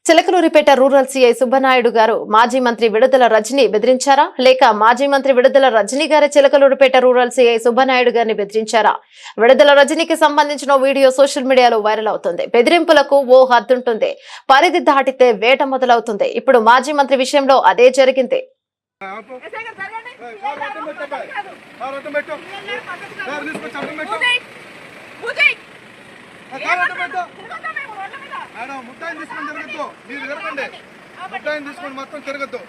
Chilakaluripet rural CI Subba Naidu గారు మాజీ మంత్రి విడుదల రజని బెదిరించారా లేక మాజీ మంత్రి విడుదల రజని గారి చిలకలూరిపేట రూరల్ సీఐ సుబ్బనాయుడు గారిని బెదిరించారా? విడుదల రజనికి సంబంధించిన వీడియో సోషల్ మీడియాలో వైరల్ అవుతుంది. బెదిరింపులకు ఓ హద్దుంటుంది, పరిధి దాటితే వేట మొదలవుతుంది. ఇప్పుడు మాజీ మంత్రి విషయంలో అదే జరిగింది. మేడం ముద్దాయిని తీసుకొని తిరగద్దు, మీరు తిరగండి. ముద్దాయిని తీసుకొని మాత్రం తిరగద్దు,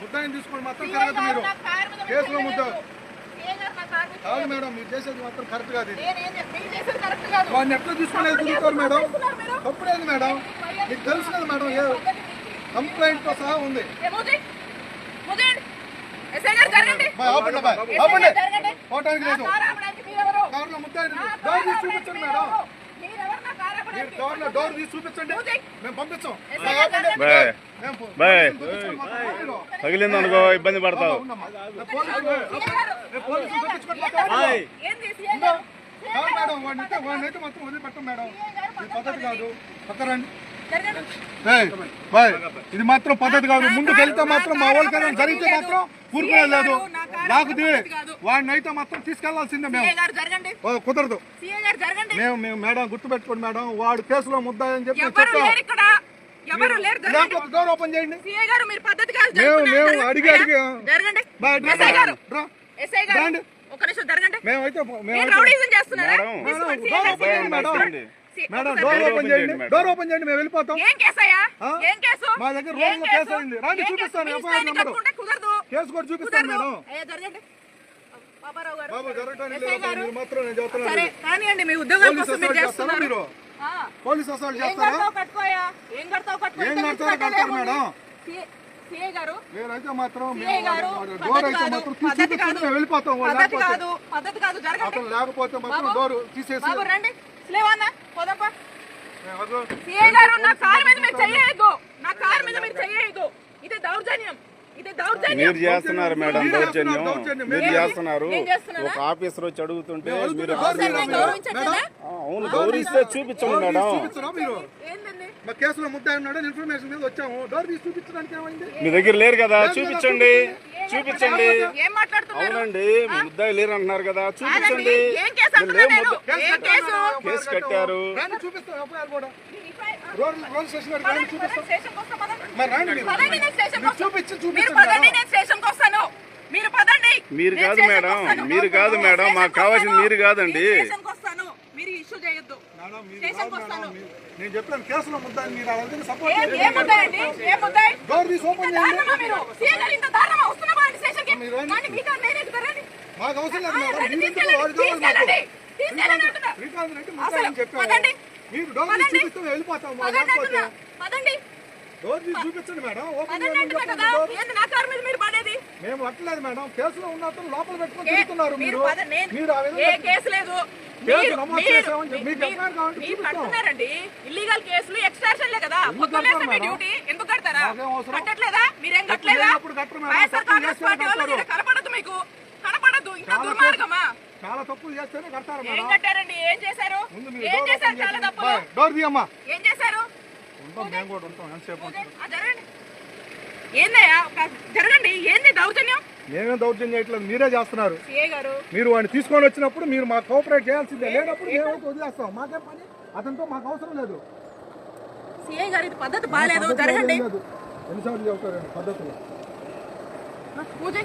ముద్దాయిని తీసుకొని మాత్రం తిరగద్దు. మీరు కేసులో ముద్ద కాదు మేడం, మీరు చేసేది మాత్రం కరెక్ట్ కాదు. వాడిని ఎట్లా తీసుకునేది తిరుగుతారు మేడం, తప్పులేదు మేడం. మీకు తెలుసు కదా మేడం, ఏ కంప్లైంట్ తో సహా ఉంది. పోవటానికి లేదు. కారులో ముద్దాయిని చూపించండి మేడం, డోర్ తీసి చూపించండి, మేము పంపించాం. తగిలింది అనుకో ఇబ్బంది పడతావు. మేడం వాడినైతే మాత్రం వదిలిపెట్టం మేడం, ఇది పద్ధతి కాదు. పక్కరండి, ఇది మాత్రం పద్ధతి కాదు. ముందుకు వెళ్తే మాత్రం మా వాళ్ళకైనా జరిగితే మాత్రం ఊరుకునే లేదు. నాకు వాడినైతే మాత్రం తీసుకెళ్లాల్సిందే. మేము కుదరదు. మేము మేడం గుర్తుపెట్టుకోండి మేడం, వాడు కేసులో ముద్దాయని చెప్పి డోర్ ఓపెన్ చేయండి. మేము అడిగి మేమైతే మేడం డోర్ ఓపెన్ చేయండి, డోర్ ఓపెన్ చేయండి, మేము వెళ్ళిపోతాం. మా దగ్గర రోజులో కేసు అయింది, రండి చూపిస్తాను. ఎఫ్ఐఆర్ నెంబర్ కేసు కూడా చూపిస్తాను మేడం. బాబు జరగటానికి మీరు మాత్రం నేను చెప్తున్నాను, మీరు పోలీస్ అసలు చేస్తారా? ఏం కడతారు మేడం? నేనైతే మాత్రం డోర్ అయితే మాత్రం చూపిస్తాను, మేము వెళ్ళిపోతాం. అతను లేకపోతే మాత్రం డోర్ తీసేసి మీరు చేస్తున్నారు మేడం, దౌర్జన్యం మీరు చేస్తున్నారు. ఒక ఆఫీసర్ వచ్చి అడుగుతుంటే మీరు అవును గౌరవిస్తే చూపించండి మేడం. కేసులో ముద్దాయి ఉన్నాడు ఇన్ఫర్మేషన్ మీద వచ్చాము, డోర్ తీసి చూపించడానికి ఏమైంది? మీ దగ్గర లేరు కదా, చూపించండి చూపించండి. అవునండి ముద్దాయి లేరు అంటున్నారు కదా, చూపించండి. కేసు కట్టారు. మీరు కాదు మేడం, మీరు కాదు మేడం, మాకు కావాల్సింది మీరు కాదండి. నేను చెప్పాను కేసులో ముద్దాయి, మీరు సపోర్ట్ డోర్ తీసి ఓపెన్ చేయండి. మాకు అవసరం లేదు మేడం, చెప్పాను. మీరు డోర్ తీసి చూపిస్తే వెళ్ళిపోతాం. డోర్ తీసి చూపించండి మేడం, ఓపెన్ మేము అట్లేదు మేడం. కేసులో ఉన్న లోపల పెట్టుకొని తిరుగుతున్నారు మీరు. ఇల్లీగల్ కేసులు ఎక్స్ట్రాషన్లే కదా, డ్యూటీ ఎందుకు కడతారా? కట్టట్లేదా? మీరేం కట్టలేదా? కనపడదు, మీకు కనపడదు. ఇంకా దుర్మార్గమా? చాలా తప్పులు చేస్తేనే కడతారు. ఏం కట్టారండి? ఏం చేశారు? ఏం చేశారు? చాలా తప్పులు. డోర్ తీయమ్మా. ఏం చేశారు? మేము కూడా ఉంటాం ఎంతసేపు. ఏందయ్యా జరగండి. ఏంది దౌర్జన్యం? మేమేం దౌర్జన్యం చేయట్లేదు, మీరే చేస్తున్నారు. మీరు వాడిని తీసుకొని వచ్చినప్పుడు మీరు మాకు కోఆపరేట్ చేయాల్సిందే, లేనప్పుడు మేమైతే వదిలేస్తాం. మాకేం పని, అతనితో మాకు అవసరం లేదు. సిఐ గారు ఇది పద్ధతి బాగాలేదు, జరగండి. ఎన్నిసార్లు చెబుతారండి పద్ధతులు? పూజ